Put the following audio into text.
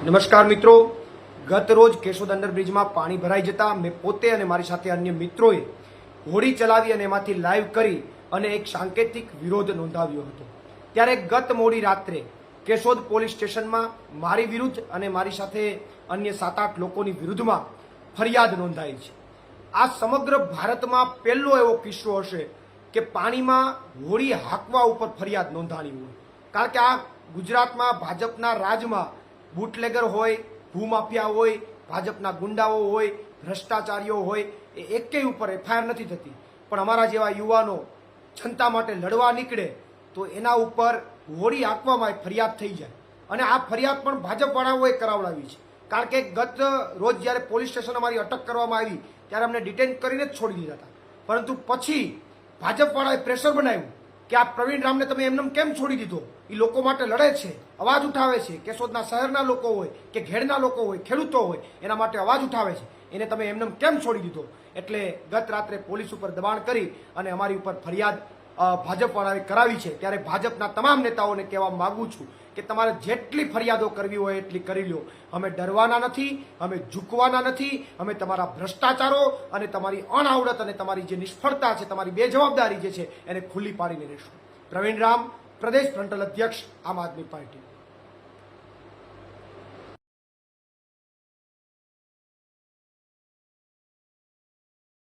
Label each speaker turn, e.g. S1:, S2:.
S1: નમસ્કાર મિત્રો, ગત રોજ કેશોદ અંડરબ્રિજમાં પાણી ભરાઈ જતા મેં પોતે અને મારી સાથે અન્ય મિત્રોએ હોડી ચલાવી અને એમાંથી લાઈવ કરી અને એક સાંકેતિક વિરોધ નોંધાવ્યો હતો। ત્યારે ગત મોડી રાત્રે કેશોદ પોલીસ સ્ટેશનમાં મારી વિરુદ્ધ અને મારી સાથે અન્ય 7-8 લોકોની વિરુદ્ધમાં ફરિયાદ નોંધાઈ છે। આ સમગ્ર ભારતમાં પહેલો એવો કિસ્સો હશે કે પાણીમાં હોડી હાંકવા ઉપર ફરિયાદ નોંધાણી હોય, કારણ કે આ ગુજરાતમાં ભાજપના રાજમાં બુટલેગર હોય, ભૂમાફિયા હોય, ભાજપના ગુંડાઓ હોય, ભ્રષ્ટાચારીઓ હોય, એ એકેય ઉપર એફઆઈઆર નથી થતી। પણ અમારા જેવા યુવાનો જનતા માટે લડવા નીકળે તો એના ઉપર હોડી હાંકવામાં ફરિયાદ થઈ જાય, અને આ ફરિયાદ પણ ભાજપવાળાઓએ કરાવડાવી છે। કારણ કે ગત રોજ જ્યારે પોલીસ સ્ટેશન અમારી અટક કરવામાં આવી ત્યારે અમને ડિટેન કરીને જ છોડી દીધા હતા, પરંતુ પછી ભાજપવાળાએ પ્રેશર બનાવ્યું કે આ પ્રવીણ રામને તમે એમને કેમ છોડી દીધો? એ લોકો માટે લડે છે, અવાજ ઉઠાવે છે, કેશોદના શહેરના લોકો હોય કે ઘેડના લોકો હોય, ખેડૂતો હોય, એના માટે અવાજ ઉઠાવે છે, એને તમે એમને કેમ છોડી દીધો? એટલે ગત રાત્રે પોલીસ ઉપર દબાણ કરી અને અમારી ઉપર ફરિયાદ ભાજપવાળાએ કરાવી છે। ત્યારે ભાજપના તમામ નેતાઓને કહેવા માંગુ છું કે તમારે જેટલી ફરિયાદો કરવી હોય એટલી કરી લો, અમે ડરવાના નથી, અમે ઝૂકવાના નથી, અમે તમારા ભ્રષ્ટાચારો અને તમારી અણઆવડત અને તમારી જે નિષ્ફળતા છે, તમારી બેજવાબદારી જે છે એને ખુલ્લી પાડીને રહેશું। પ્રવીણ રામ, પ્રદેશ ફ્રન્ટલ અધ્યક્ષ, આમ આદમી પાર્ટી।